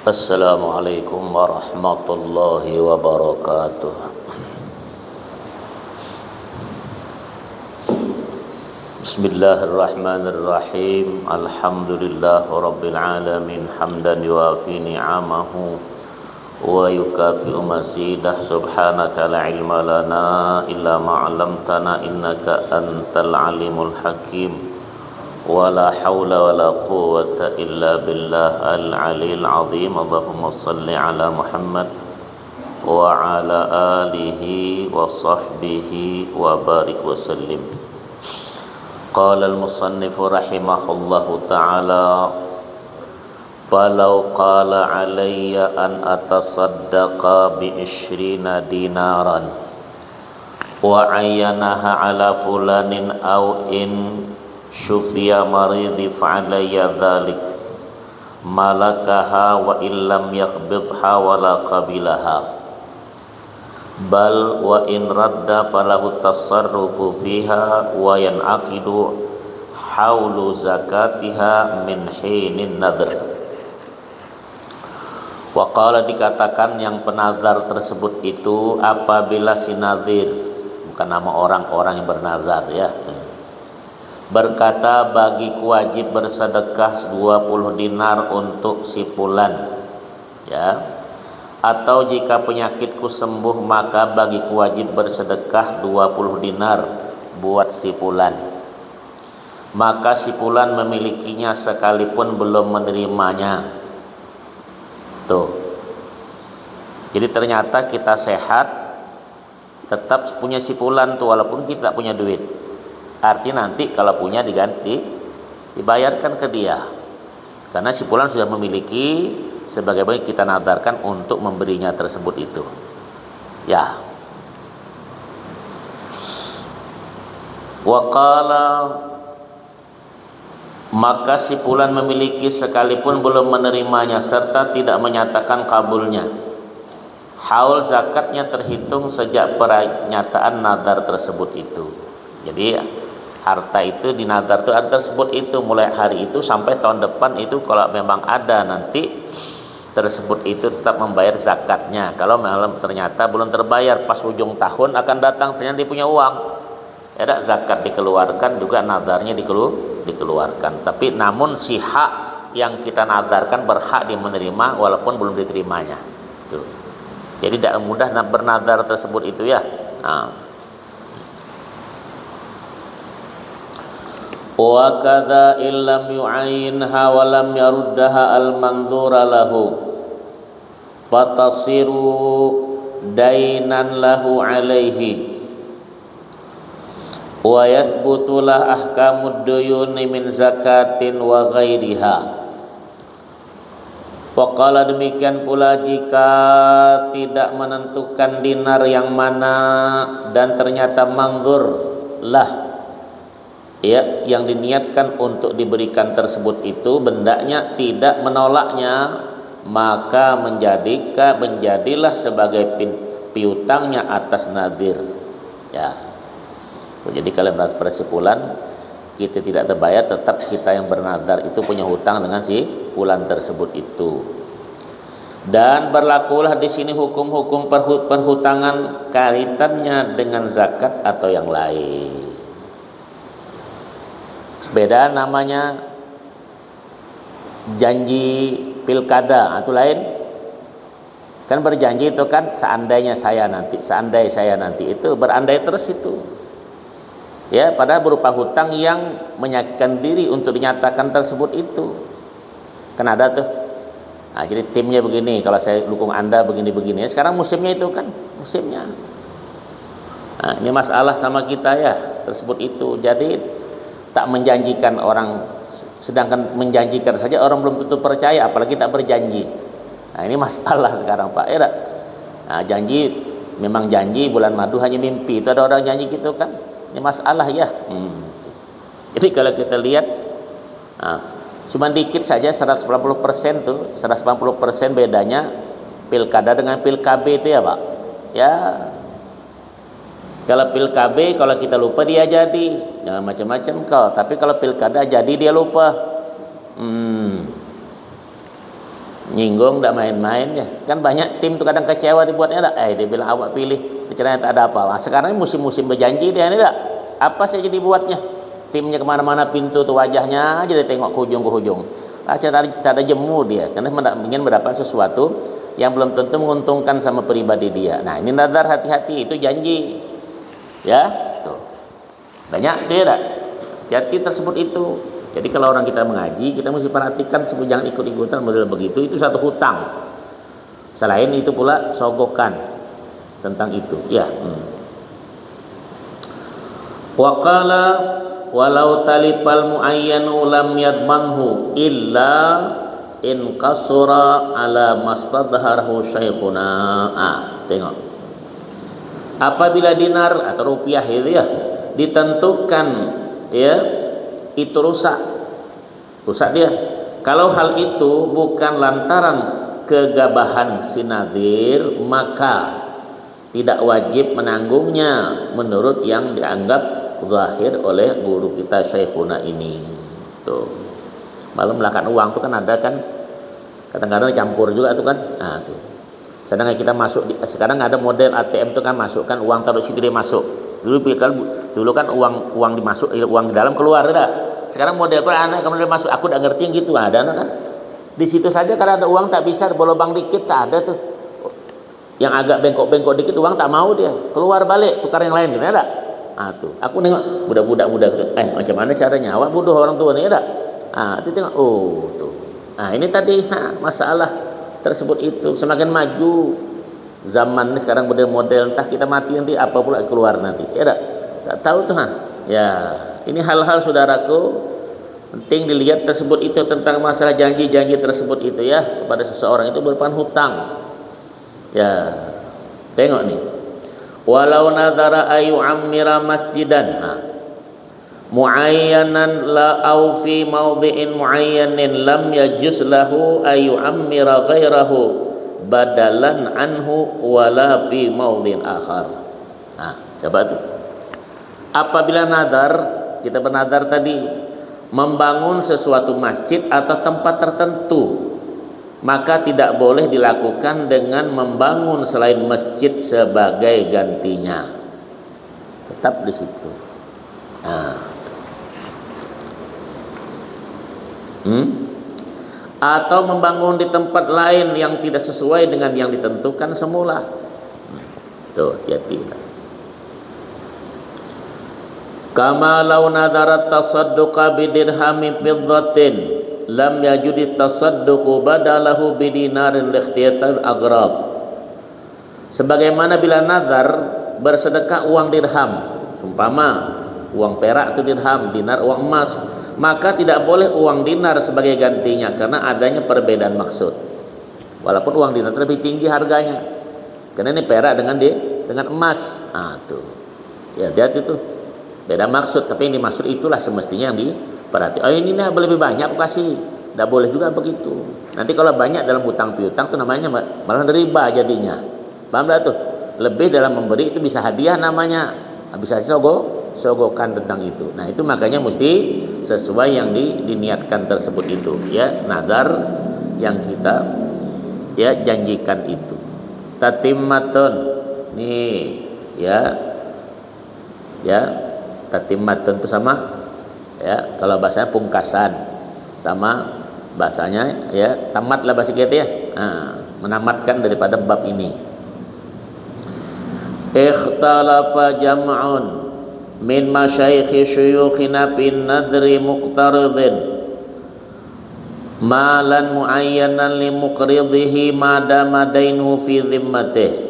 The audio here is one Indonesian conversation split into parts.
Assalamualaikum warahmatullahi wabarakatuh. Bismillahirrahmanirrahim. Alhamdulillah rabbil alamin hamdan yuafi ni'amahu wa yukafi'u mazidah. Subhanaka la ilma lana illa ma 'allamtana innaka antal alimul hakim. Wala hawla wala quwwata illa billah al-'aliyyil 'azim. Allahumma shalli ala Muhammad wa ala alihi wa sahbihi wa barik wa sallim. Qala al-musannif rahimahullahu ta'ala, falau qala alayya an atasaddaqa bi 20 dinaran wa ayyanaha ala fulanin aw in syufiya maridi fa'alayya dhalik malakaha wa illam yaqbidha wala qabilaha bal wa in radda falahu tasarrufu fiha wa yan'aqidu haulu zakatiha min hinin nadr. Wa qala, dikatakan yang penazar tersebut itu apabila si nadhir, bukan nama orang-orang yang bernazar ya, berkata, bagiku wajib bersedekah 20 dinar untuk si fulan ya, atau jika penyakitku sembuh maka bagiku wajib bersedekah 20 dinar buat si fulan, maka si fulan memilikinya sekalipun belum menerimanya. Tuh, jadi ternyata kita sehat tetap punya si fulan tuh walaupun kita punya duit. Artinya nanti kalau punya diganti, dibayarkan ke dia, karena si fulan sudah memiliki sebagaimana kita nadarkan untuk memberinya tersebut itu ya. Wa qala, maka si fulan memiliki sekalipun belum menerimanya serta tidak menyatakan kabulnya, haul zakatnya terhitung sejak pernyataan nadar tersebut itu. Jadi harta itu di nadar itu ada tersebut itu mulai hari itu sampai tahun depan itu, kalau memang ada nanti tersebut itu tetap membayar zakatnya. Kalau malam ternyata belum terbayar pas ujung tahun akan datang ternyata dia punya uang, ada zakat dikeluarkan juga, nadarnya dikeluarkan. Tapi namun si hak yang kita nadarkan berhak dia menerima walaupun belum diterimanya. Tuh. Jadi tidak mudah bernadar tersebut itu ya. Nah. Wa kadza illam yu'ayinha wa lam yaruddaha al-manzura lahu fatasiru dainan lahu alaihi wa yathbutu lah ahkamud duyuni min zakatin wa ghairiha. Waqala, demikian pula jika tidak menentukan dinar yang mana dan ternyata manzur lah ya yang diniatkan untuk diberikan tersebut itu, bendanya tidak menolaknya, maka menjadilah sebagai piutangnya atas nadir ya. Jadi kalau pada si fulan kita tidak terbayar, tetap kita yang bernadar itu punya hutang dengan si fulan tersebut itu. Dan berlakulah di sini hukum-hukum perhutangan kaitannya dengan zakat atau yang lain. Beda namanya janji pilkada, itu lain. Kan berjanji itu kan seandainya saya nanti itu berandai terus itu. Ya, padahal berupa hutang yang menyakitkan diri untuk dinyatakan tersebut itu. Kan ada tuh. Nah, jadi timnya begini, kalau saya dukung Anda begini-begini. Sekarang musimnya itu kan, musimnya. Nah, ini masalah sama kita ya, tersebut itu. Jadi tak menjanjikan orang, sedangkan menjanjikan saja orang belum tentu percaya, apalagi tak berjanji. Nah, ini masalah sekarang Pak. Nah, janji memang janji, bulan madu hanya mimpi. Itu ada orang janji gitu kan. Ini masalah ya. Jadi kalau kita lihat, nah, cuma dikit saja 180% tuh, 180% bedanya pilkada dengan pilkab itu ya Pak. Ya. Kalau pilkab, kalau kita lupa dia jadi, jangan macam-macam kau. Tapi kalau pilkada jadi dia lupa. Nyinggung tak main-main ya. Kan banyak tim tuh kadang kecewa dibuatnya tak. Dia bilang awak pilih, ternyata tak ada apa. Sekarang musim-musim berjanji dia ini tak. Apa saja dibuatnya. Timnya kemana-mana pintu tuh wajahnya aja dia tengok ke ujung ke ujung. Tak ada jemu dia. Karena ingin mendapat sesuatu yang belum tentu menguntungkan sama pribadi dia. Nah ini nazar, hati-hati, itu janji. Ya, tuh. Banyak tidak. Hati tersebut itu. Jadi kalau orang kita mengaji, kita mesti perhatikan sebut jangan ikut-ikutan model begitu. Itu satu hutang. Selain itu pula sogokan tentang itu. Ya. Wa qala walau talipal muayyanu lam yadmanhu illa in qasura ala mastadharahu syekhuna. Tengok. Apabila dinar atau rupiah itu ya ditentukan ya itu rusak dia. Kalau hal itu bukan lantaran kegabahan si nadir, maka tidak wajib menanggungnya menurut yang dianggap zahir oleh guru kita Syekhuna ini. Tuh. Malam melakukan uang tuh kan ada kan kadang-kadang campur juga tuh kan. Nah tuh. Sedangkan kita masuk sekarang ada model ATM tuh kan masukkan uang taruh situ dia masuk. Dulu kan uang dimasuk, uang di dalam keluar tidak. Sekarang model per anak kemudian masuk, aku udah ngerti gitu ada kan. Di situ saja kalau ada uang tak bisa berlubang dikit tak ada tuh. Yang agak bengkok-bengkok dikit uang tak mau dia, keluar balik tukar yang lain gitu ada. Tuh. Aku nengok budak-budak muda gitu. Macam mana caranya? Awak bodoh orang tua ni ada. Itu tengok tuh. Ini tadi masalah tersebut itu semakin maju zaman ini sekarang model entah kita mati nanti apa pula keluar nanti. Ya tak tahu tuh Ya, ini hal-hal saudaraku penting dilihat tersebut itu tentang masalah janji-janji tersebut itu ya kepada seseorang itu merupakan hutang. Ya, tengok nih. Walau nadara ayu ammira masjidan muayyanan la au fi mawdhi'in muayyanin lam yajuz lahu ayu ammira ghairahu badalan anhu wala fi mawdhi'in akhar. Coba tuh. Apabila nadar, kita bernadar tadi membangun sesuatu masjid atau tempat tertentu, maka tidak boleh dilakukan dengan membangun selain masjid sebagai gantinya. Tetap di situ. Atau membangun di tempat lain yang tidak sesuai dengan yang ditentukan semula. Tuh, hati-hati. Kama law nadarat tasadduqa bidirhamin fiddatin lam yajudi tasadduqu badalahu bidinarin likhtiyatal agrab. Sebagaimana bila nazar bersedekah uang dirham, umpama uang perak itu dirham, dinar uang emas, maka tidak boleh uang dinar sebagai gantinya karena adanya perbedaan maksud. Walaupun uang dinar lebih tinggi harganya, karena ini perak dengan emas. Tuh. Ya, hati-hati tuh. Beda maksud, tapi yang dimaksud itulah semestinya yang diperhati. Ini lebih banyak aku kasih. Tidak boleh juga begitu. Nanti kalau banyak dalam hutang piutang itu namanya malah riba jadinya. Paham tak tuh? Lebih dalam memberi itu bisa hadiah namanya. Bisa sogokan tentang itu. Nah itu makanya mesti sesuai yang diniatkan tersebut itu. Ya, nazar yang kita ya janjikan itu. Tatimmatun. Nih, ya. Tatimmatun itu sama ya kalau bahasanya pungkasan, sama bahasanya ya tamatlah bahasa kita ya. Menamatkan daripada bab ini. Ikhtalafa jam'un min masyaikhi syuyukhina bin nadri muqtaridin malan muayyanan li muqridhihi madama dainuhu fi dhimmatih.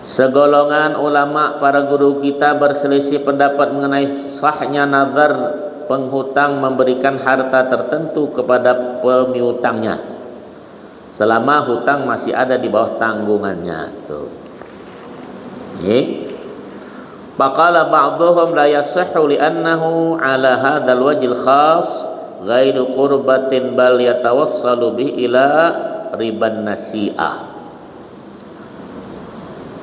Segolongan ulama para guru kita berselisih pendapat mengenai sahnya nazar penghutang memberikan harta tertentu kepada pemiutangnya selama hutang masih ada di bawah tanggungannya. Tuh. Faqala ba'dhum la yasihhu li'annahu ala hadzal wajhil khas ghairu qurbatin bal yatawassalu bi ila riban nasi'ah.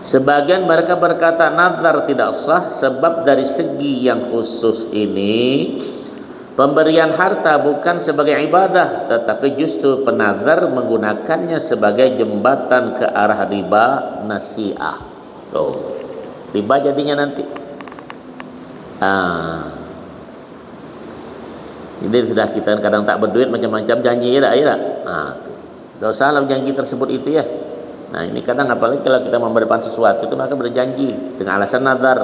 Sebagian mereka berkata nazar tidak sah sebab dari segi yang khusus ini Pemberian harta bukan sebagai ibadah, tetapi justru penazar menggunakannya sebagai jembatan ke arah riba nasi'ah. Tuh, riba jadinya nanti. Jadi sudah kita kadang tak berduit macam-macam janji ya, ya. Tidak salah janji tersebut itu ya. Nah ini kadang apalagi kalau kita memberikan sesuatu itu maka berjanji dengan alasan nazar.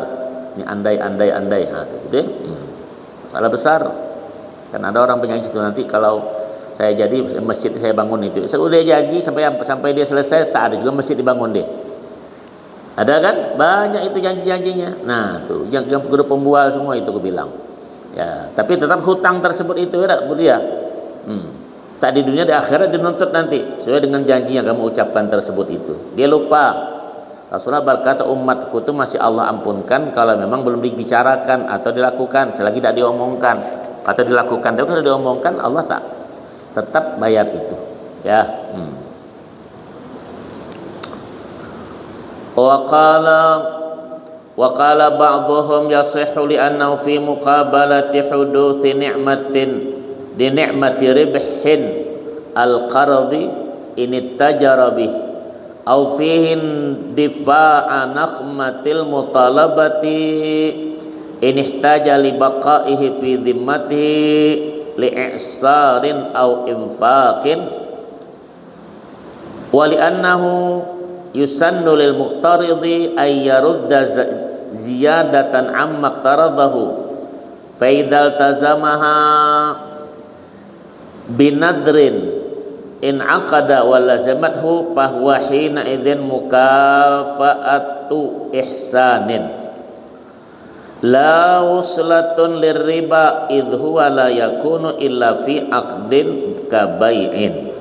Ini andai. Gitu. Masalah besar. Kan ada orang berjanji itu nanti kalau saya jadi masjid saya bangun itu. Sudah janji sampai dia selesai tak ada juga masjid dibangun dia. Ada kan? Banyak itu janji-janjinya. Nah tuh yang guru pembual semua itu aku bilang. Ya, tapi tetap hutang tersebut itu ya, dia. Tak di dunia di akhirat dinuntut nanti sesuai dengan janji yang kamu ucapkan tersebut itu. Dia lupa. Rasulullah berkata umatku itu masih Allah ampunkan kalau memang belum dibicarakan atau dilakukan, selagi tidak diomongkan atau dilakukan. Tapi kalau diomongkan Allah tak tetap bayar itu. Ya. Wa qala ba'dhum yasihhu li annahu fi muqabalati huduthi ni'matin di ni'mati ribhin al-qardi in ittajara bih aw fihi difa'a naqmatil mutalabati in ihtaja li baqaihi fi dhimmatihi li i'sarin aw infaqin wa li annahu yusannu lil muqtaridi ay yarudda ziyadatan amma iqtaradahu fa idzal tazamaha binadrin in aqada wa lazamathu fahuwa hina idzin mukafa'atu ihsanin la wuslatun lirriba idh huwa la yakunu illa fi aqdin kabai'in.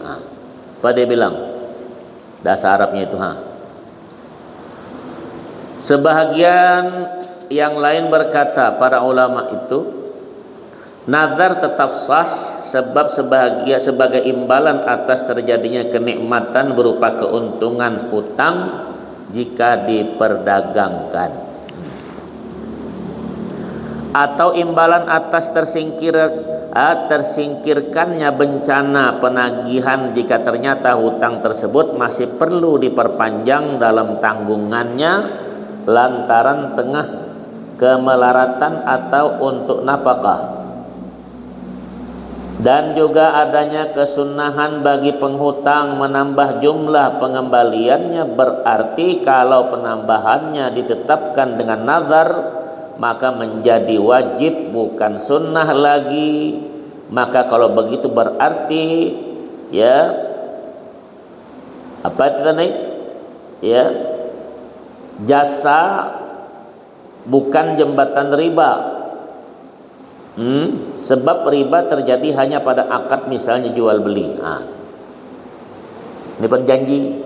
Apa dia bilang dasar Arabnya itu sebahagian yang lain berkata para ulama itu nazar tetap sah sebab sebagai imbalan atas terjadinya kenikmatan berupa keuntungan hutang jika diperdagangkan, atau imbalan atas tersingkirkannya bencana penagihan jika ternyata hutang tersebut masih perlu diperpanjang dalam tanggungannya lantaran tengah kemelaratan atau untuk nafkah. Dan juga adanya kesunahan bagi penghutang menambah jumlah pengembaliannya, berarti kalau penambahannya ditetapkan dengan nazar maka menjadi wajib bukan sunnah lagi. Maka kalau begitu berarti ya apa itu tadi ya jasa bukan jembatan riba. Sebab riba terjadi hanya pada akad misalnya jual beli. Ini perjanji.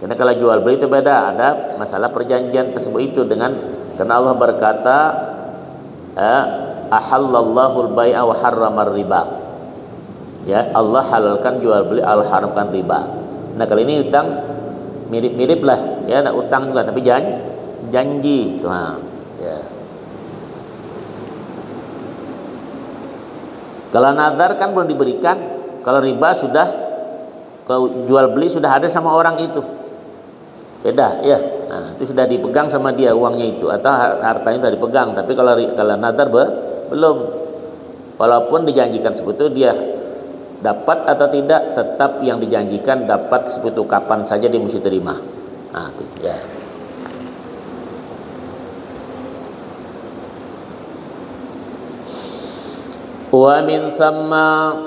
Karena kalau jual beli itu beda, ada masalah perjanjian tersebut itu dengan karena Allah berkata ahallallahu al-bai'a wa harramar riba. Ya, Allah halalkan jual beli, Allah haramkan riba. Nah, kali ini utang mirip-mirip lah, ya, nak utang juga tapi janji itu. Ya. Kalau nazar kan belum diberikan, kalau riba sudah, kalau jual beli sudah ada sama orang itu, beda ya. Nah, itu sudah dipegang sama dia uangnya itu atau hartanya sudah dipegang. Tapi kalau nazar belum, walaupun dijanjikan seperti itu dia dapat atau tidak, tetap yang dijanjikan dapat seperti itu kapan saja dia mesti terima. Nah, itu ya. Wa min thamma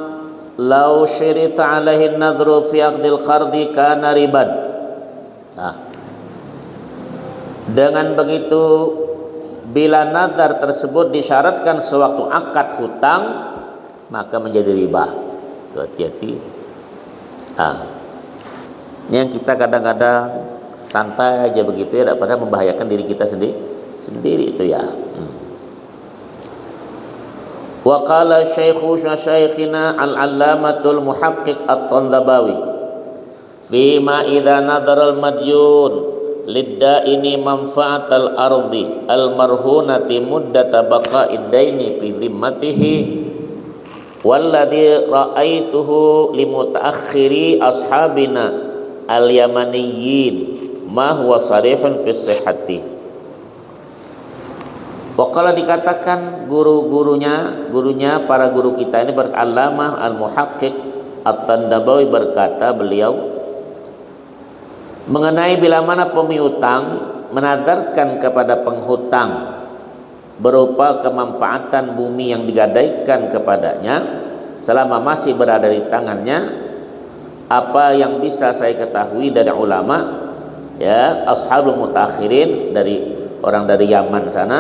law syirita alaihi an-nadhru fi aqdil qardi kana riban. Nah, dengan begitu bila nazar tersebut disyaratkan sewaktu akad hutang maka menjadi riba. Itu hati-hati. Ini yang kita kadang-kadang santai aja begitu ya, daripada membahayakan diri kita sendiri itu ya. Wa qala syaikhina al-allamatul muhaqqiq at-Tandabawi fi ma idza nadhara al-madyun lid-daini manfa'atal ardi al-marhunati muddata baqa'id daini fi dhimmatihi Walladzi ra'aituhu limutaakhiri ashabina al-yamaniyyin ma huwa sarihun fi sihhati. Wakala dikatakan gurunya para guru kita ini Al-Allamah Al-Muhaqqiq At-Tandabawi berkata beliau mengenai bila mana pemiutang menadarkan kepada penghutang berupa kemanfaatan bumi yang digadaikan kepadanya selama masih berada di tangannya, apa yang bisa saya ketahui dari ulama ya ashabul mutakhirin, dari orang dari Yaman sana,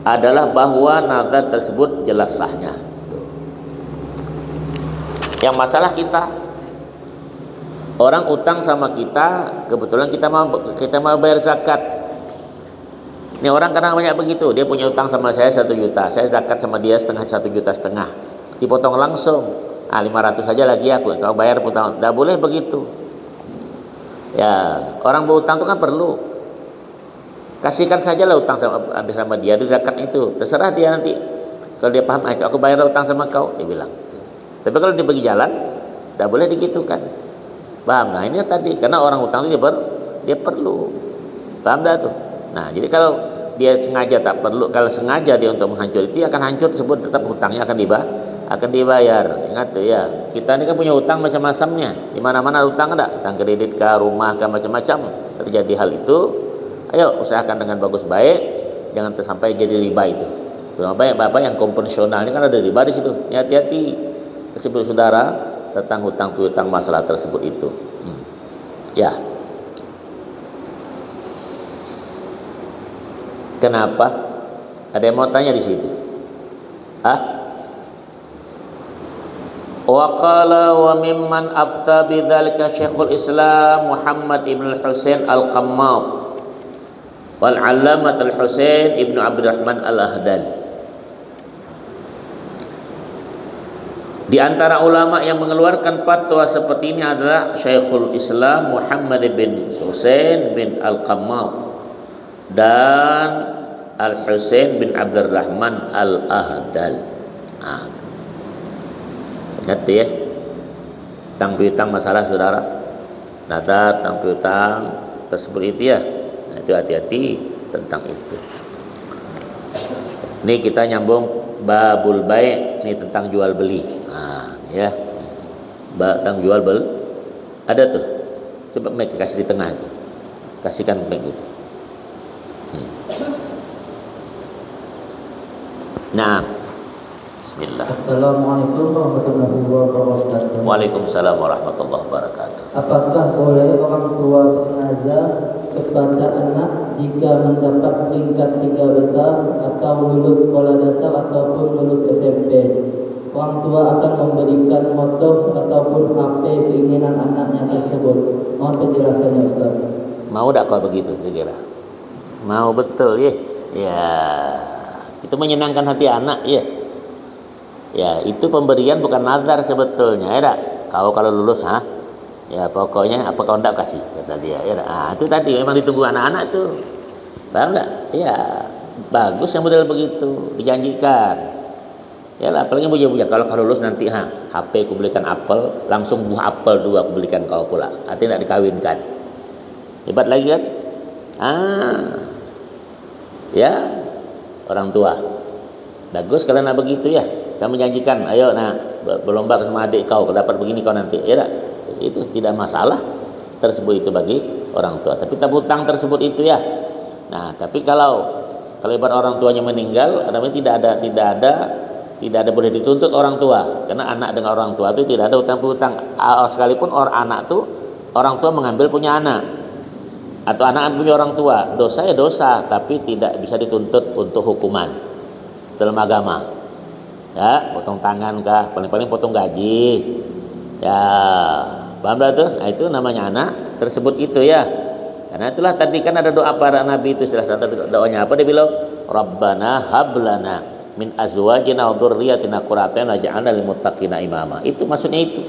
adalah bahwa nazar tersebut jelas sahnya. Yang masalah kita, orang utang sama kita, kebetulan kita mau bayar zakat. Ini orang kadang banyak begitu, dia punya utang sama saya 1 juta, saya zakat sama dia 1,5 juta, dipotong langsung. 500 saja lagi aku, kau bayar potong. Tidak boleh begitu. Ya, orang berutang itu kan perlu. Kasihkan sajalah utang sama dia, itu zakat itu. Terserah dia nanti. Kalau dia paham, aku bayar utang sama kau, dia bilang. Tapi kalau dia pergi jalan, tidak boleh digitukan. Paham? Nah ini tadi, karena orang utang itu dia perlu. Paham dah tuh? Nah, jadi kalau dia sengaja tak perlu, kalau sengaja dia untuk menghancur itu, dia akan hancur tersebut, tetap hutangnya akan dibayar. Ingat tuh ya, kita ini kan punya utang macam-macamnya. Di mana-mana utang ada, utang kredit kah, rumah kah, macam-macam. Terjadi hal itu, ayo usahakan dengan bagus baik, jangan sampai jadi riba itu. Terutama bapak yang konvensional ini kan ada riba di situ. Hati-hati tersebut saudara tentang hutang piutang masalah tersebut itu. Ya. Kenapa? Ada yang mau tanya di situ? Wa qala wa mimman afta bidzalika Syekhul Islam Muhammad ibn Husain Al-Qammaf wal 'Allamat Al-Husain ibn Abdurrahman Al-Ahdal. Di antara ulama yang mengeluarkan fatwa seperti ini adalah Syekhul Islam Muhammad bin Husain bin Al-Qammaf dan Al-Husain bin Abdurrahman Al-Ahdal. Ingat ya, hutang piutang masalah saudara, nazar, hutang piutang tersebut itu ya. Nah, itu hati-hati tentang itu. Ini kita nyambung babul bai', ini tentang jual beli. Ya, tentang jual beli ada tuh. Coba mic kasih di tengah itu, kasihkan mic itu. Nah, bismillah. Assalamualaikum warahmatullahi wabarakatuh. Waalaikumsalam warahmatullahi wabarakatuh. Apakah boleh orang tua mengajar kepada anak jika mendapat peringkat 3 besar atau lulus sekolah dasar ataupun lulus SMP? Orang tua akan memberikan motor ataupun HP keinginan anaknya tersebut. Mohon penjelasannya Ustaz. Mau tak kau begitu kira-kira? Mau betul ya? Ya, itu menyenangkan hati anak ya. Ya, itu pemberian bukan nazar sebetulnya ya tak? Kau kalau lulus ya pokoknya apa kau tidak kasih kata dia ya tak? Itu tadi memang ditunggu anak-anak tuh. Paham tak? Ya, bagus yang model begitu, dijanjikan. Ya lah, apalagi buja-buja kalau lulus nanti HP aku belikan apel, langsung buah apel 2 aku belikan kau pula. Artinya tidak dikawinkan. Hebat lagi kan? Ya, orang tua. Bagus kalau nak begitu ya. Saya menjanjikan, ayo berlomba sama adik kau dapat begini kau nanti. Ya tak? Itu tidak masalah tersebut itu bagi orang tua. Tapi hutang tersebut itu ya. Nah, tapi kalau ibarat orang tuanya meninggal, namanya tidak ada boleh dituntut orang tua, karena anak dengan orang tua itu tidak ada hutang piutang. Sekalipun anak tuh orang tua mengambil punya anak atau anak punya orang tua, dosa ya dosa, tapi tidak bisa dituntut untuk hukuman dalam agama. Ya, potong tangan kah, paling-paling potong gaji. Ya, paham dah tuh? Nah, itu namanya anak tersebut itu ya. Karena itulah tadi kan ada doa para nabi itu, salah satu doanya apa, dia bilang Rabbana hablana min azwajina wa dzurriyyatina qurrata a'yun waj'alna lil muttaqina imama. Itu maksudnya itu.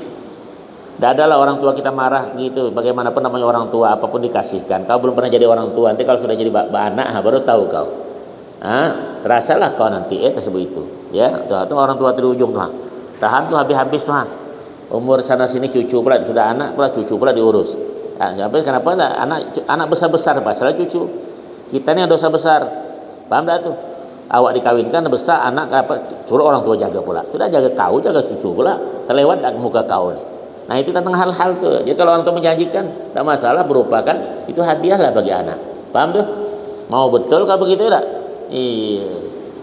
Tidak adalah orang tua kita marah gitu. Bagaimanapun namanya orang tua, apapun dikasihkan. Kau belum pernah jadi orang tua, nanti kalau sudah jadi anak baru tahu kau. Terasalah kau nanti tersebut itu. Ya, itu orang tua di ujung tuh. tahan tuh habis-habis tuh. Umur sana sini cucu pula, sudah anak pula, cucu pula diurus. Kenapa enggak anak besar-besar pasalah cucu. Kita ini dosa besar. Paham tak tuh? Awak dikawinkan besar anak suruh orang tua jaga pula. Sudah jaga kau, jaga cucu pula. Terlewat tak muka kau nih. Nah itu tentang hal-hal tuh. Jadi kalau orang tua menjanjikan, tak masalah, berupakan itu hadiah lah bagi anak. Paham tuh? Mau betul kau begitu tak? Iya.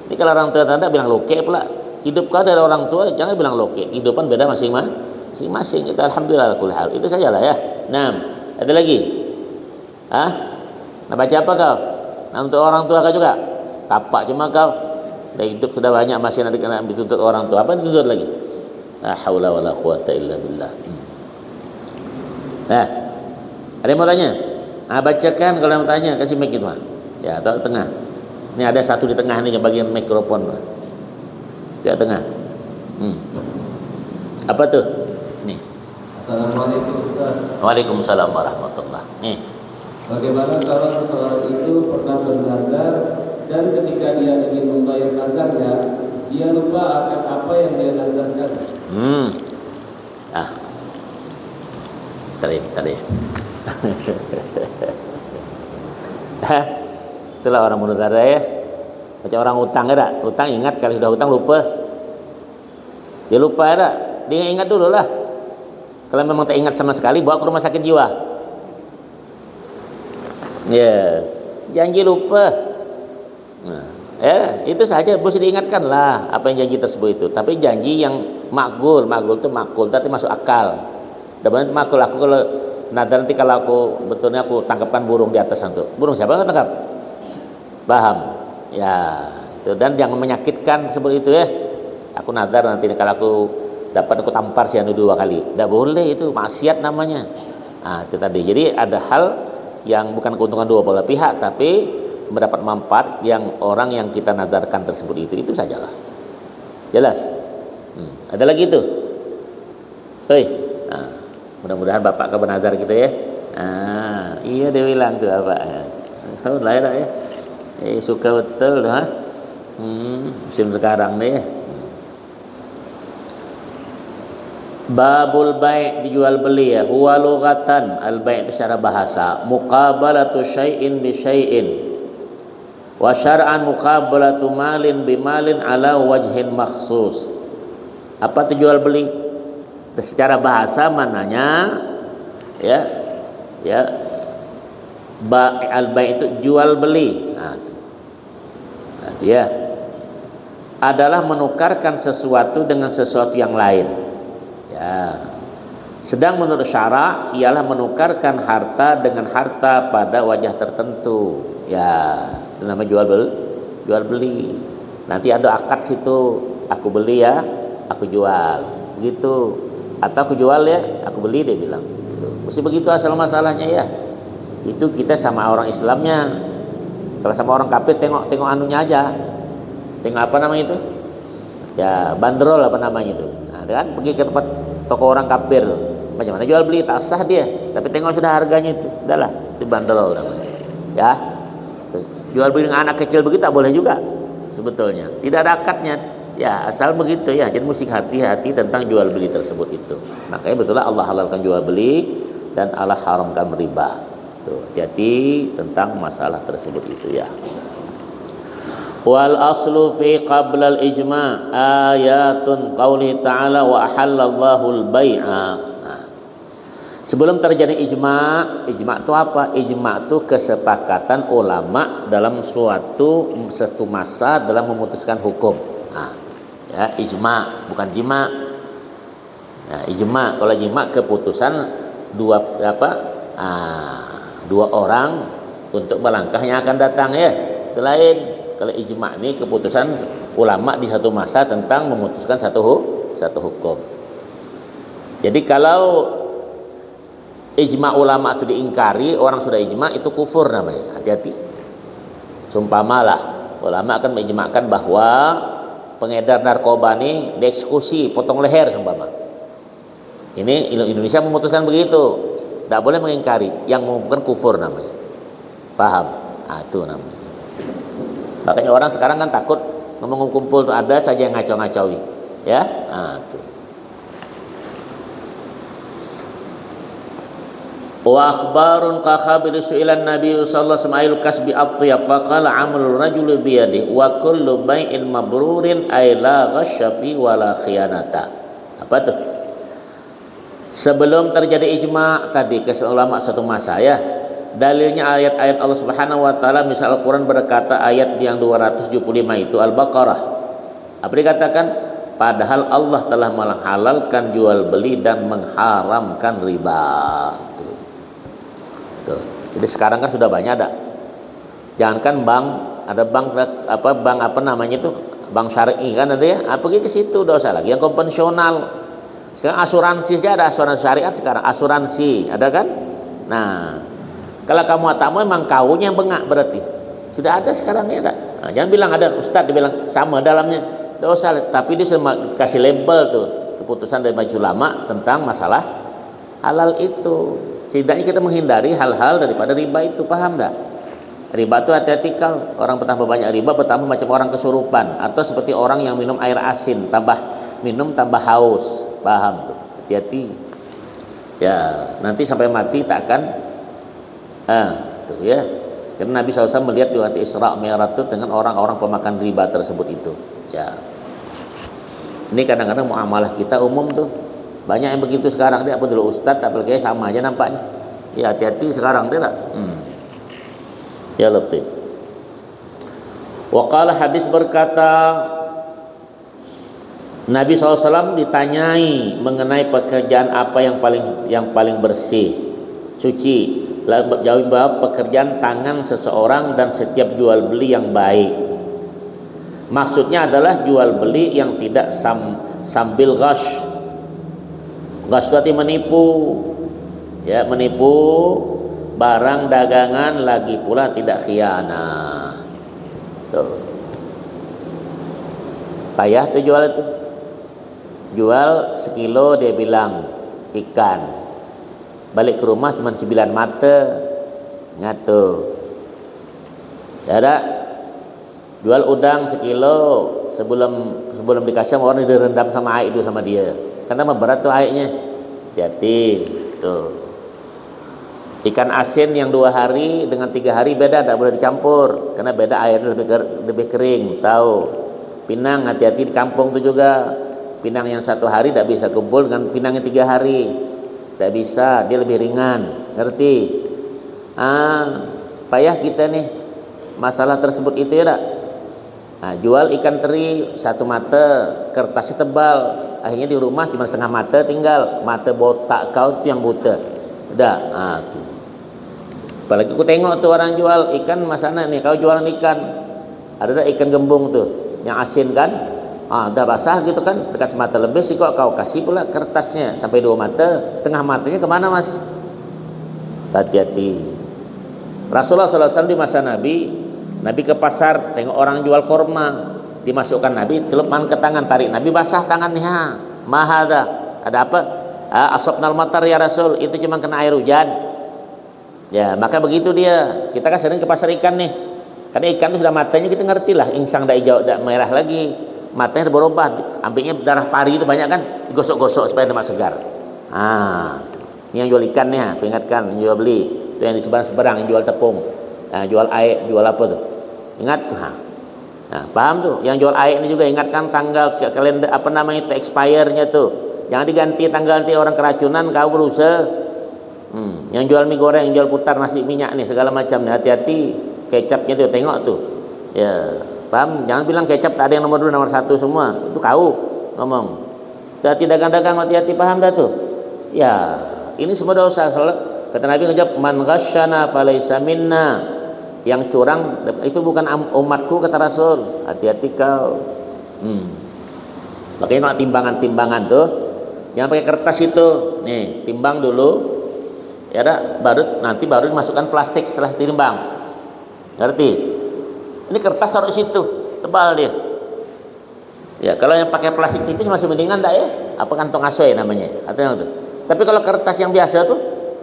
Ini kalau orang tua tanda bilang loke pula. Hidup kau dari orang tua jangan bilang loke. Hidupan beda masing-masing. Kita alhamdulillah kulli hal. Itu sajalah ya. Nah, ada lagi? Nak baca apa kau? Nah, untuk orang tua kau juga? Tapak cuma kau. Dah hidup sudah banyak masih nak dituntut orang tua. Apa dituntut lagi? La haula wala quwata illa billah. Nah, ada yang mau tanya? Bacakan kalau yang mau tanya, kasih mic itu. Ya, atau tengah. Ini ada satu di tengah nih yang bagian mikrofon. Di tengah. Apa tuh? Nih. Assalamualaikum Ustaz. Waalaikumsalam warahmatullah. Nih. Bagaimana kalau seseorang itu pernah bernazar dan ketika dia ingin membayar nazarnya, dia lupa akan apa yang dia nazarkan? Tadi. Itulah orang menazar ya. Macam orang utang ya tak? Utang ingat kalau sudah utang lupa. Dia lupa ya tak? Dia ingat dulu lah. Kalau memang tak ingat sama sekali, bawa ke rumah sakit jiwa. Ya, janji lupa. Nah, itu saja, bos diingatkan lah apa yang janji tersebut itu. Tapi janji yang makgul itu makgul, tapi masuk akal. Dan makgul aku kalau nanti kalau aku betulnya aku tangkapkan burung di atas itu. Burung siapa yang tangkap? Paham? Ya, itu dan jangan menyakitkan seperti itu ya. Aku nadar nanti kalau aku dapat aku tampar si anu 2 kali. Tidak boleh, itu maksiat namanya. Itu tadi. Jadi ada hal yang bukan keuntungan dua belah pihak, tapi mendapat manfaat yang orang yang kita nadarkan tersebut itu sajalah. Jelas? Ada lagi itu? Mudah-mudahan bapak kau bernazar gitu ya. Iya dia bilang tuh apa ya. Lah ya. Suka betul dah. Musim sekarang nih. Babul bai' dijual beli ya. Huwa lughatan, al bai' itu secara bahasa muqabalatu syai'in bi syai'in. Wa syar'an muqabalatu malin bi malin ala wajhin makhsus. Apa itu jual beli? Secara bahasa mananya ya al bai' itu jual beli. Ya adalah menukarkan sesuatu dengan sesuatu yang lain. Ya. Sedang menurut syara ialah menukarkan harta dengan harta pada wajah tertentu. Ya, itu namanya jual beli. Nanti ada akad situ, aku beli ya, aku jual. Begitu. Atau aku jual ya, aku beli, dia bilang. Mesti begitu asal masalahnya ya. Itu kita sama orang Islamnya. Kalau sama orang kafir tengok anunya aja. Tengok apa namanya itu? Ya, bandrol apa namanya itu. Nah, kan pergi ke tempat toko orang kafir. Macam mana jual beli tak sah dia, tapi tengok sudah harganya itu. Udahlah, itu bandrol namanya. Ya. Jual beli dengan anak kecil begitu tak boleh juga sebetulnya. Tidak ada akadnya. Ya, asal begitu ya. Jadi mesti hati-hati tentang jual beli tersebut itu. Makanya betullah Allah halalkan jual beli dan Allah haramkan riba. Tuh, jadi tentang masalah tersebut itu ya. Wal aslu fi qabla al ijma' ayatun qauli ta'ala wa ahallallahu al bai'a. Sebelum terjadi ijma' itu apa? Ijma' itu kesepakatan ulama dalam suatu masa dalam memutuskan hukum. Ya, ijma' bukan jima'. Nah, ijma' kalau jima' keputusan dua orang untuk melangkah yang akan datang ya. Itu lain. Kalau ijma' ini keputusan ulama di satu masa tentang memutuskan satu hukum. Jadi kalau ijma' ulama itu diingkari, orang sudah ijma' itu kufur namanya. Hati-hati. Sumpamalah ulama akan mengijma'kan bahwa pengedar narkoba ini dieksekusi, potong leher sumpama. Ini Indonesia memutuskan begitu. Tidak boleh mengingkari, yang bukan kufur namanya. Paham? Itu namanya. Makanya orang sekarang kan takut ngomong kumpul tuh ada saja yang ngacau-ngacaui. Ya, tuh. Wa akhbarun ka khabir su'ilan Nabi sallallahu alaihi wasallam kasbi athyab faqala amalul rajuli bi yadihi wa kullu bai'in mabrurin ay la ghasya fi wala khiyanata. Apa tuh? Sebelum terjadi ijma tadi ke ulama satu masa ya. Dalilnya ayat-ayat Allah Subhanahu wa taala, misal Al-Qur'an berkata ayat yang 275 itu Al-Baqarah. Apa dikatakan? Padahal Allah telah menghalalkan jual beli dan mengharamkan riba. Tuh. Jadi sekarang kan sudah banyak ada. Jangankan bank, ada bank apa namanya itu, bank syar'i kan ada ya. Pergi ke situ dosa lagi yang konvensional. Sekarang asuransi saja ada, asuransi syariat sekarang, asuransi ada kan? Nah, kalau kamu tamu emang kaunya yang bengak berarti. Sudah ada sekarang ya ada. Nah, jangan bilang ada ustaz dibilang sama dalamnya dosa, tapi dia kasih label tuh keputusan dari majelis ulama tentang masalah halal itu. Setidaknya kita menghindari hal-hal daripada riba itu, paham enggak? Riba itu hati-hati kau. Orang bertambah banyak riba, bertambah macam orang kesurupan, atau seperti orang yang minum air asin, tambah minum tambah haus, paham tuh? Hati-hati. Ya, nanti sampai mati tak akan tuh ya. Karena Nabi SAW melihat di waktu Isra Mi'raj itu dengan orang-orang pemakan riba tersebut itu. Ya. Ini kadang-kadang muamalah kita umum tuh. Banyak yang begitu sekarang, dia apa dulu ustaz apalagi sama aja nampaknya. Ya hati-hati sekarang dia tak. Ya latif. Waqala hadis berkata Nabi SAW ditanyai mengenai pekerjaan apa yang paling bersih, suci. Jawab pekerjaan tangan seseorang dan setiap jual beli yang baik. Maksudnya adalah jual beli yang tidak sambil ghash. Ghash itu arti menipu. Ya, menipu barang dagangan, lagi pula tidak khianah. Tuh. Payah tuh jual itu. Jual sekilo dia bilang ikan. Balik ke rumah cuma 9 mata. Ngatu. Ya ada. Jual udang sekilo, sebelum dikasih sama orang direndam sama air itu sama dia. Karena berat tuh airnya. Hati-hati. Tuh. Ikan asin yang 2 hari dengan 3 hari beda, tak boleh dicampur karena beda, airnya lebih kering. Tahu? Pinang hati-hati di kampung tuh juga. Pinang yang 1 hari tak bisa kumpul dengan pinang yang 3 hari. Tak bisa, dia lebih ringan. Ngerti? Payah kita nih masalah tersebut itu ya tak? Nah, jual ikan teri 1 mata, kertasnya tebal. Akhirnya di rumah cuma setengah mata tinggal. Mata botak kau tuh yang buta. Udah, tuh. Apalagi aku tengok tuh orang jual ikan masana nih, kau jualan ikan. Ada ikan gembung tuh, yang asin kan? Udah basah gitu kan, dekat semata lebih sih kok kau kasih pula kertasnya sampai 2 mata, setengah matanya kemana mas? Hati-hati. Rasulullah SAW di masa Nabi ke pasar tengok orang jual korma, dimasukkan Nabi celupkan ke tangan, tarik Nabi basah tangannya. Mahal dah. Ada apa? Asabnal matar ya Rasul, itu cuma kena air hujan. Ya maka begitu dia. Kita kan sering ke pasar ikan nih, karena ikan itu sudah matanya kita ngerti lah, insang dak hijau dak merah lagi, matanya udah berubah, ambilnya darah pari itu banyak kan, digosok-gosok supaya lemak segar. Ini yang jual ikan nih, ingatkan yang jual beli itu, yang di seberang yang jual tepung, jual air, jual apa tuh, ingat tuh. Nah, paham tuh, yang jual air ini juga ingatkan tanggal kalender apa namanya itu, expire-nya tuh. Jangan diganti tanggal, nanti orang keracunan kau berusaha. Yang jual mie goreng, yang jual putar nasi minyak nih segala macam nih, hati-hati. Kecapnya tuh tengok tuh. Ya, paham? Jangan bilang kecap tak ada yang nomor 2 nomor 1 semua. Itu kau ngomong. Hati dagang-dagang hati-hati, paham dah tuh. Ya, ini semua dosa. Soalnya kata Nabi ngejawab man ghasyana falaysa minna. Yang curang itu bukan umatku kata Rasul. Hati-hati kau. Makanya timbangan-timbangan tuh jangan pakai kertas itu. Nih, timbang dulu. Ya nanti baru dimasukkan plastik setelah timbang. Ngerti? Ini kertas taruh situ, tebal dia. Ya, kalau yang pakai plastik tipis masih mendingan enggak ya? Apa kantong asoy namanya? Atau yang itu. Tapi kalau kertas yang biasa tuh,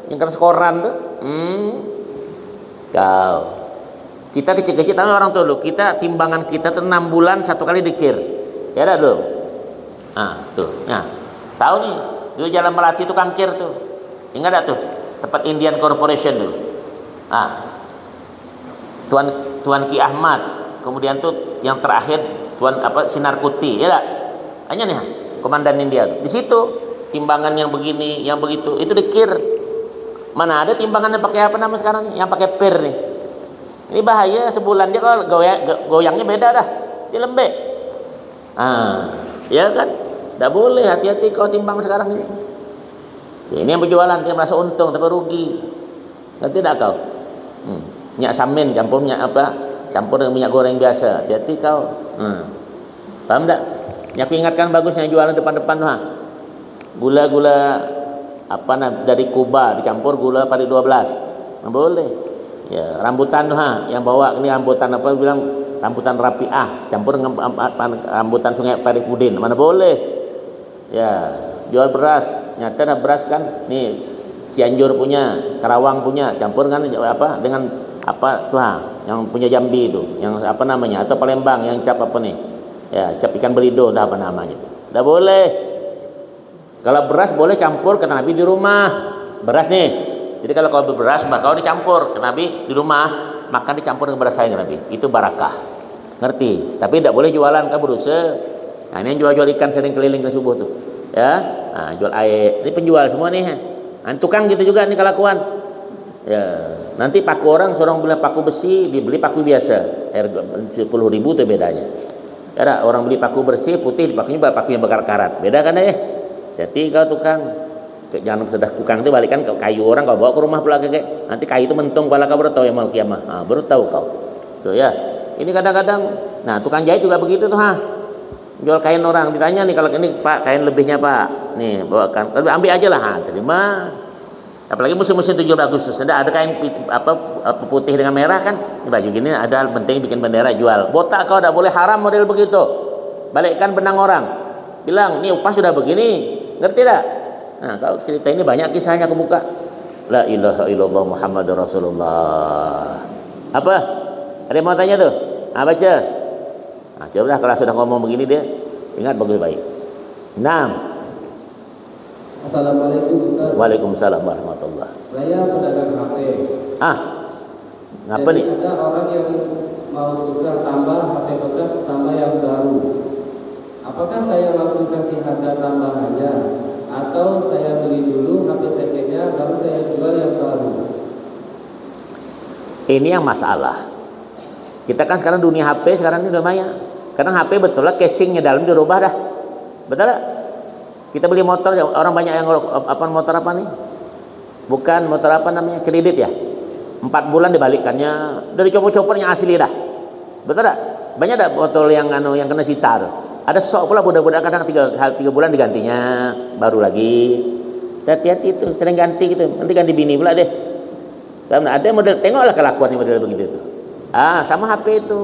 yang kertas koran tuh, kau. Kita kecil-kecil tapi orang tua dulu, kita timbangan kita tuh 6 bulan 1 kali dikir. Ya ada dulu. Tuh. Nah, tahu nih, itu Jalan Melati itu Kangkir tuh. Ingat gak tuh? Tempat Indian Corporation dulu. Tuan Ki Ahmad. Kemudian tuh yang terakhir Tuan Sinar Kuti, ya gak? Hanya nih, komandan India. Di situ timbangan yang begini, yang begitu, itu dikir. Mana ada timbangan yang pakai apa nama sekarang nih? Yang pakai pir nih. Ini bahaya, sebulan dia kalau goyangnya beda dah. Dia lembek. Ya kan? Tidak boleh, hati-hati kau timbang sekarang ini. Ya, ini yang berjualan, dia merasa untung tapi rugi. Ngerti tidak kau? Minyak samin campur minyak apa? Campur dengan minyak goreng biasa. Hati-hati kau. Paham tak? Yang aku ingatkan bagusnya jualan depan-depan gula-gula dari Kuba dicampur gula padi 12. Nggak boleh. Ya, rambutan yang bawa ini rambutan bilang rambutan Rapiah campur dengan rambutan Sungai Paripudin. Mana boleh. Ya, jual beras. Nyata ada beras kan nih Cianjur punya, Karawang punya, campur dengan yang punya Jambi itu, yang apa namanya, atau Palembang yang cap cap ikan belido apa namanya itu. Enggak boleh. Kalau beras boleh campur kata Nabi di rumah. Beras nih. Jadi kalau kau beras maka kau dicampur kata Nabi di rumah, makan dicampur dengan beras saya Nabi. Itu barakah. Ngerti? Tapi tidak boleh jualan kan berusaha. Nah, ini yang jual-jual ikan sering keliling ke subuh tuh. Ya. Jual air. Ini penjual semua nih. Tukang gitu juga nih kelakuan. Ya, nanti paku orang seorang beli paku besi, dibeli paku biasa. 10.000 itu bedanya. Ada orang beli paku bersih putih, pakunya paku yang bakar karat. Beda kan ya? Jadi kau tukang, jangan sudah tukang itu balikan ke kayu orang kau bawa ke rumah pula kakek. Nanti kayu itu mentung kepala kau baru tahu yaumul kiamah. Baru tahu kau. Tuh ya. Ini kadang-kadang, nah tukang jahit juga begitu tuh jual kain orang ditanya nih kalau ini Pak kain lebihnya Pak. Nih bawakan. Ambil aja lah. Terima. Apalagi musim-musim 17 Agustus ada kain putih dengan merah kan. Ini baju gini ada penting bikin bendera jual. Botak kau, tidak boleh, haram model begitu. Balikkan benang orang. Bilang, "Nih upah sudah begini." Ngerti tak? Nah, kau cerita ini banyak kisahnya aku buka. La ilaha illallah Muhammadur Rasulullah. Apa? Ada yang mau tanya tuh? Baca. Coba kalau sudah ngomong begini dia ingat bagus baik. Assalamualaikum Ustaz. Waalaikumsalam warahmatullah. Saya pedagang HP. Ngapa nih? Ada orang yang mau tukar tambah HP bekas tambah yang baru. Apakah saya langsung kasih harga tambahannya atau saya beli dulu HP secondnya baru saya jual yang baru? Ini yang masalah. Kita kan sekarang dunia HP sekarang ini udah banyak. Kadang HP betul lah casingnya dalam dirubah dah. Betul tak? Kita beli motor, orang banyak yang motor apa nih? Bukan motor apa namanya? Kredit ya. 4 bulan dibalikkannya, dari copot-copot yang asli dah. Betul tak? Banyak dah motor yang kena sita tuh. Ada sok pula budak-budak kadang 3 bulan digantinya, baru lagi. Hati-hati itu, sering ganti gitu. Nanti ganti bini pula deh. Ada model, tengoklah kelakuan model begitu tuh. Sama HP itu.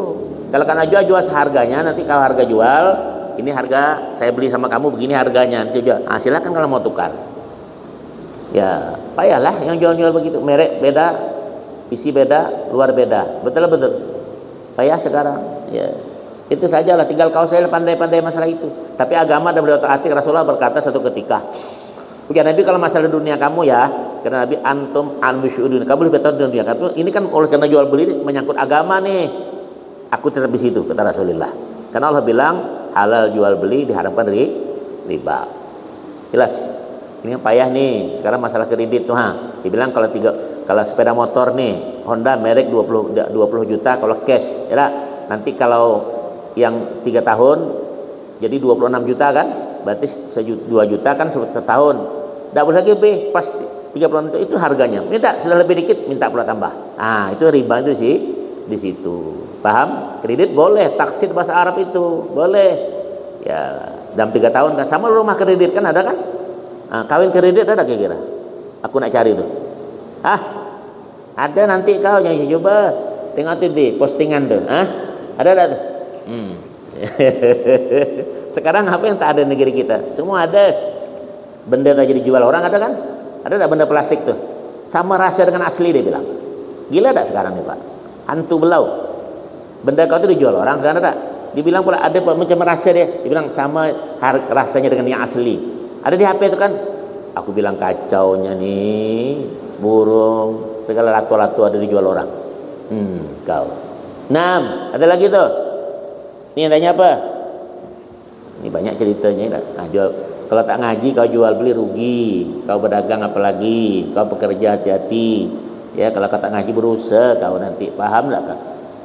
Kalau karena jual seharganya, nanti kalau harga jual, ini harga saya beli sama kamu begini harganya, nanti jual. Silakan kalau mau tukar. Ya, payahlah yang jual-jual begitu. Merek beda, isi beda, luar beda. Betul. Payah sekarang. Ya. Itu sajalah, tinggal kau saya pandai-pandai masalah itu. Tapi agama dan beliau taati, Rasulullah berkata satu ketika, ujar Nabi, kalau masalah dunia kamu ya, karena Nabi antum al-musyudun, kamu lebih tahu dunia kamu. Ini kan oleh karena jual beli menyangkut agama nih. Aku tetap di situ kata Rasulullah. Karena Allah bilang halal jual beli diharamkan dari riba. Jelas. Ini yang payah nih. Sekarang masalah kredit tuh dibilang kalau sepeda motor nih Honda merek 20 juta kalau cash, ya. Nanti kalau yang 3 tahun jadi 26 juta kan? Berarti 2 juta kan setahun. Tidak boleh lagi lebih, pas 36 juta itu harganya. Minta sudah lebih dikit minta pula tambah. Itu riba itu sih di situ. Paham? Kredit boleh, taksid bahasa Arab itu boleh. Ya, dalam 3 tahun kan sama rumah kredit kan ada kan? Kawin kredit ada kira-kira? Aku nak cari tuh. Ada nanti kau yang coba tengok tuh di postingan tuh. Ada tuh. Sekarang apa yang tak ada di negeri kita? Semua ada. Benda tak jadi jual orang ada kan? Ada tak benda plastik tuh? Sama rasa dengan asli dia bilang. Gila tak sekarang nih Pak? Hantu belau. Benda kau tuh dijual orang sekarang ada tak? Dibilang pula ada macam rasa dia. Dibilang sama rasanya dengan yang asli. Ada di HP itu kan. Aku bilang kacaunya nih, burung segala latu-latu ada dijual orang. Kau. 6, ada lagi tuh. Ini adanya apa? Ini banyak ceritanya. Nah, jual. Kalau tak ngaji kau jual beli rugi. Kau berdagang apalagi? Kau bekerja hati-hati. Ya, kalau kau tak ngaji berusaha kau nanti, paham tak kau?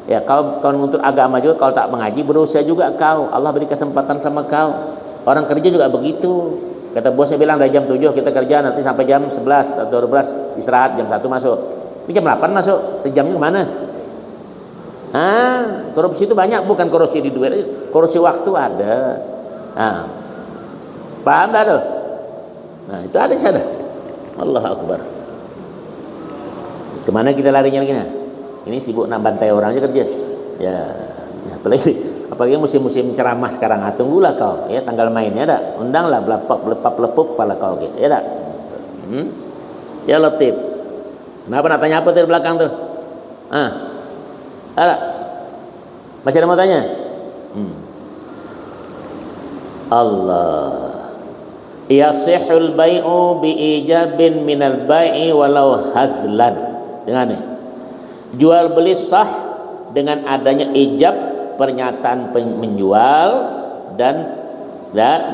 Ya, kau untuk agama juga kalau tak mengaji berusaha juga kau. Allah beri kesempatan sama kau. Orang kerja juga begitu. Kata bosnya bilang dari jam 7 kita kerja, nanti sampai jam 11 atau 12 istirahat, jam 1 masuk. Ini jam 8 masuk, sejamnya kemana? Korupsi itu banyak, bukan korupsi di duit, korupsi waktu ada. Paham dah tuh? Nah, itu ada sana. Allah Akbar. Kemana kita larinya lagi? Ini sibuk nak bantai orang aja kerja. Ya, apalagi musim-musim ceramah sekarang. Tunggulah kau, ya tanggal mainnya dah. Undanglah lepap kepala kau, ya dah. Ya Latif. Kenapa nak tanya apa dari belakang tuh? Ada? Masih ada mau tanya? Allah. Yasihul bai'u bi ijabin minal bai'i walau hazlan. Dengar nih. Jual beli sah dengan adanya ijab, pernyataan menjual, dan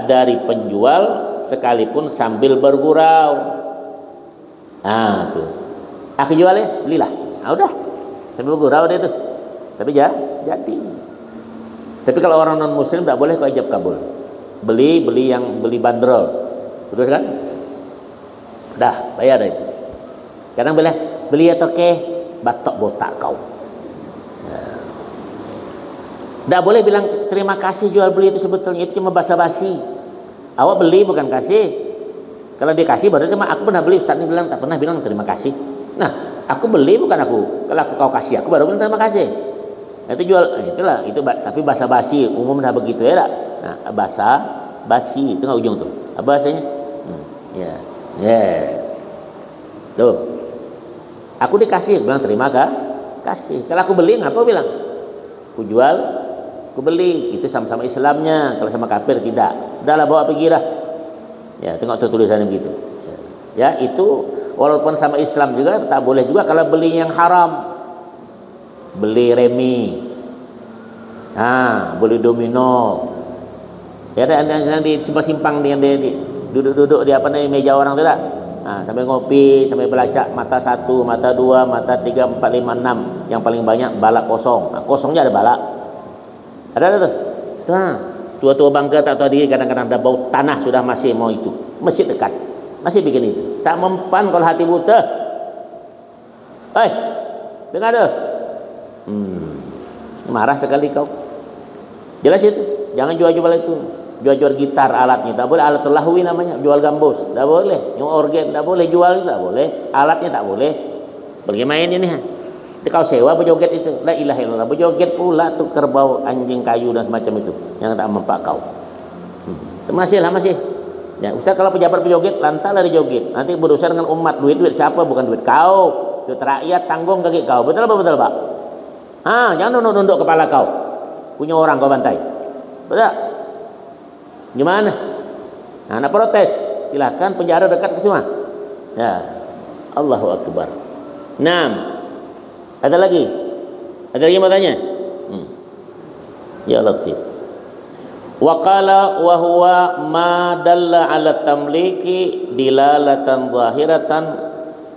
dari penjual sekalipun sambil bergurau. Tuh. Aku jual ya, belilah. Udah. Sambil bergurau dia tuh. Tapi jadi. Tapi kalau orang non muslim tak boleh kau ijab kabul. Beli yang beli bandrol. Terus kan? Dah, bayar dah itu. Kadang beli atau batok botak kau. Tak boleh bilang terima kasih jual beli itu, sebetulnya itu cuma basa-basi. Awak beli bukan kasih. Kalau dia kasih baru terima. Aku pernah beli, Ustaz ini bilang tak pernah bilang terima kasih. Nah, aku beli bukan aku. Kalau kau kasih aku baru bilang terima kasih. Nah, itu jual, itulah itu, tapi basa-basi umum dah begitu ya tak? Nah, basa-basi itu nggak ujung tuh. Apa bahasanya? Tuh. Aku dikasih, bilang terima kasih. Kalau aku beli ngapa bilang? Aku jual, aku beli, itu sama-sama Islamnya. Kalau sama kafir tidak. Udahlah bawa pergi dah. Ya, tengok tuh tulisannya begitu. Ya, itu walaupun sama Islam juga tak boleh juga kalau beli yang haram. Beli remi. Beli domino. Ya, ada di sebelah simpang yang dia duduk-duduk di meja orang tu tak? Sambil ngopi, sambil belacak mata 1, mata 2, mata 3, 4, 5, 6. Yang paling banyak balak kosong. Kosongnya ada balak. Ada tuh. Tua-tua bangka tak tahu diri, kadang-kadang ada bau tanah sudah masih mau itu. Masih dekat. Masih bikin itu. Tak mempan kalau hati buta. Dengar tuh. Marah sekali kau. Jelas itu. Jangan jual-jual itu. Jual-jual gitar alatnya tak boleh, alatul lahwi namanya, jual gambus tak boleh, yang organ tak boleh, jual itu tak boleh, alatnya tak boleh. Pergi main ini itu kau sewa berjoget itu, la ilaha illallah, berjoget pula tuh kerbau, anjing kayu dan semacam itu yang tak mempak kau. Masih ya, Ustaz kalau pejabat berjoget lantalah dijoget, nanti berusaha dengan umat. Duit siapa? Bukan duit kau, duit rakyat, tanggung kaki kau. Betul Pak? Jangan nunduk kepala kau, punya orang kau bantai. Betul? Gimana? Nak protes, silakan, penjara dekat ke semua. Ya, Allahu Akbar. 6. Ada lagi mau tanya? Ya Latif. Wa qala wa huwa ma dalla ala tamliki dilalatan zahiratan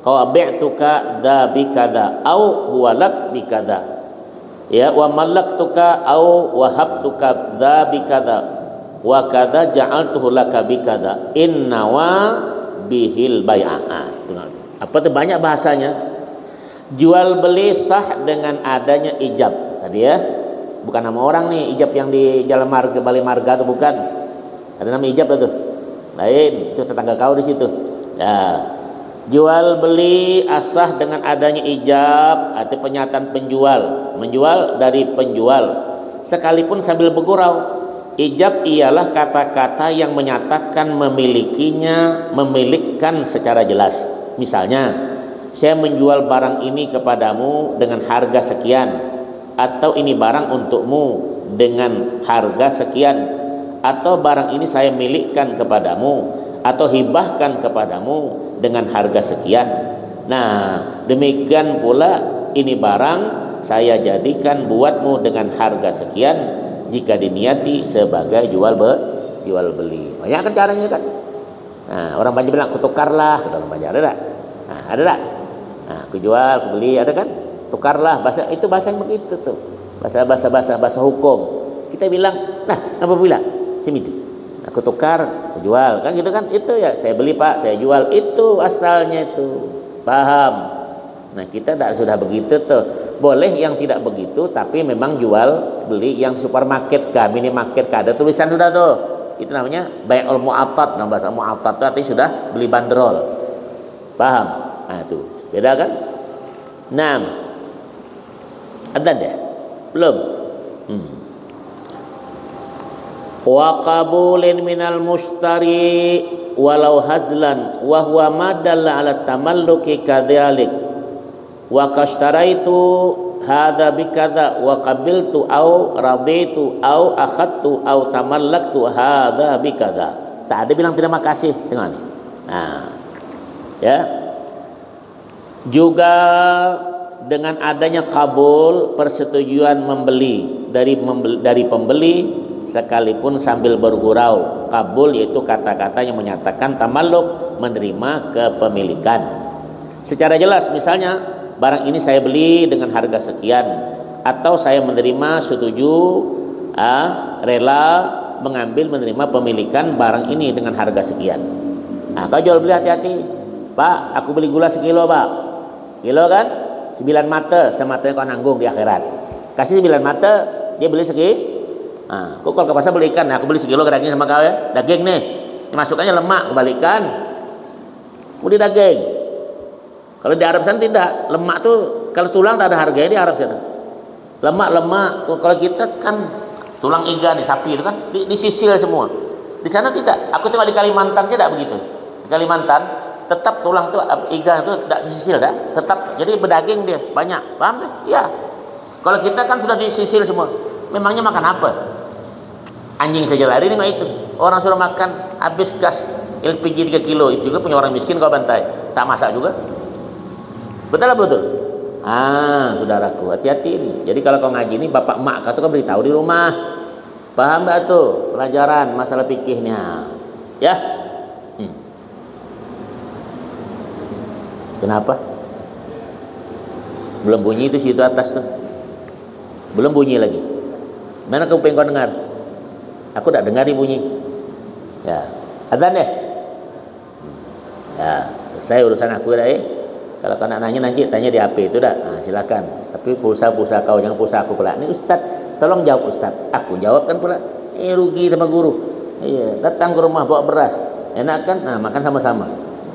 qabi'tuka da bikada au huwa lak bikada. Ya, wa malaktuka au wahabtuka da bikada. Wa kada ja'altuhu laka bikada innawa bihil bai'a. Apa tuh banyak bahasanya. Jual beli sah dengan adanya ijab tadi ya. Bukan nama orang nih, ijab yang di Jalan Marga, Balai Marga itu bukan. Ada nama ijab itu. Lain, itu tetangga kau di situ. Ya. Jual beli asah dengan adanya ijab atau pernyataan menjual dari penjual sekalipun sambil bergurau. Ijab ialah kata-kata yang menyatakan memilikan secara jelas. Misalnya, saya menjual barang ini kepadamu dengan harga sekian, atau ini barang untukmu dengan harga sekian, atau barang ini saya milikkan kepadamu atau hibahkan kepadamu dengan harga sekian. Nah, demikian pula ini barang saya jadikan buatmu dengan harga sekian jika diniati sebagai jual beli. Banyak kan caranya kan. Nah, orang banyak bilang kutukarlah, kata orang banyak, ada tak? Nah, ada tak? Nah, aku jual, aku beli, ada kan? Tukarlah, bahasa itu bahasa yang begitu tuh. Bahasa hukum. Kita bilang, nah, apa bilang? Sini itu. Aku tukar, aku jual, kan gitu kan? Itu ya, saya beli Pak, saya jual, itu asalnya itu. Paham? Nah, kita tidak sudah begitu tuh. Boleh yang tidak begitu, tapi memang jual beli yang supermarket kah, minimarket kah, ada tulisan sudah tuh. Itu namanya bai'ul mu'attad. Nama bahasa mu'attad itu artinya sudah beli bandrol. Paham? Nah, itu beda kan? 6. Ada deh? Belum? Wa qabulin minal mushtari walau hazlan wa huwa madalla ala tamalluki kadzalik wa kashtaraitu hadza bikadza wa qabiltu au raditu au akhadtu au tamallaktu hadza bikadza. Tak ada bilang terima kasih dengan ini. Nah, ya. Juga dengan adanya kabul, persetujuan membeli dari pembeli sekalipun sambil bergurau. Kabul yaitu kata-kata yang menyatakan tamalluk, menerima kepemilikan. Secara jelas, misalnya barang ini saya beli dengan harga sekian, atau saya menerima, setuju, rela mengambil, menerima pemilikan barang ini dengan harga sekian. Nah, kau jual beli hati-hati. Pak, aku beli gula sekilo Pak. Sekilo kan? 9 mata, sematanya kau nanggung di akhirat. Kasih 9 mata, dia beli segi. Nah, kau kalau ke pasar beli ikan, nah, aku beli sekilo daging sama kau ya. Daging nih, ini masukannya lemak, kebalikan. Beli daging. Kalau di Arab sana tidak, lemak tuh kalau tulang tak ada harganya di Arab sana. Lemak. Kalau kita kan tulang iga nih, sapi itu kan disisil semua. Di sana tidak. Aku tengok di Kalimantan sih tidak begitu. Di Kalimantan tetap tulang tuh iga itu tidak disisil dah. Tetap jadi berdaging dia banyak. Paham tak? Iya. Kalau kita kan sudah disisil semua. Memangnya makan apa? Anjing saja lari nengok itu. Orang suruh makan habis gas LPG 3 kilo itu juga punya orang miskin kau bantai. Tak masak juga. Betul lah betul. Saudaraku, hati-hati ini. Jadi kalau kau ngaji ini bapak mak kau tuh kan beritahu di rumah. Paham tak tuh pelajaran masalah fikihnya? Ya. Kenapa? Belum bunyi itu situ atas tuh. Belum bunyi lagi. Mana kau pengen kau dengar? Aku tak dengar bunyi. Ya, adzan deh. Ya, selesai urusan aku dah. Kalau kau nak nanya nanti tanya di HP itu dah. Silakan. Tapi pulsa kau, jangan pulsa aku pula. Ini Ustaz, tolong jawab Ustaz. Aku jawab kan pula. Rugi sama guru. Iya, datang ke rumah bawa beras. Enak kan? Nah, makan sama-sama.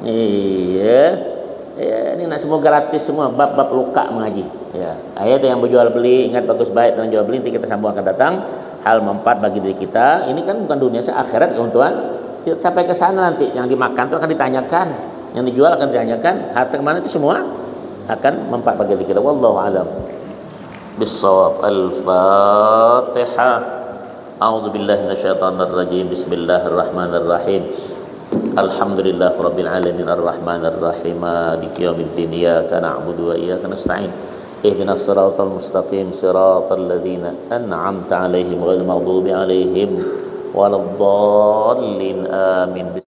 Iya. Ya, ini nak semua gratis semua, bab-bab luka mengaji. Ya, ayat yang berjual beli, ingat bagus baik tentang jual beli, nanti kita sambung akan datang. Hal mempat bagi diri kita. Ini kan bukan dunia, akhirat kawan-kawan. Sampai ke sana nanti yang dimakan itu akan ditanyakan, yang dijual akan ditanyakan, harta kemana itu semua akan mempat bagi diri kita. Wallahu a'lam bissawab. Al-Fatihah. A'udzubillahi minasyaitonir rajim. Bismillahirrahmanirrahim. Alhamdulillah rabbil alamin arrahmanir rahim maliki yaumiddin iyyaka na'budu wa iyyaka nasta'in ihdinas siratal mustaqim siratal ladzina an'amta 'alaihim ghairil maghdubi 'alaihim waladdallin amin.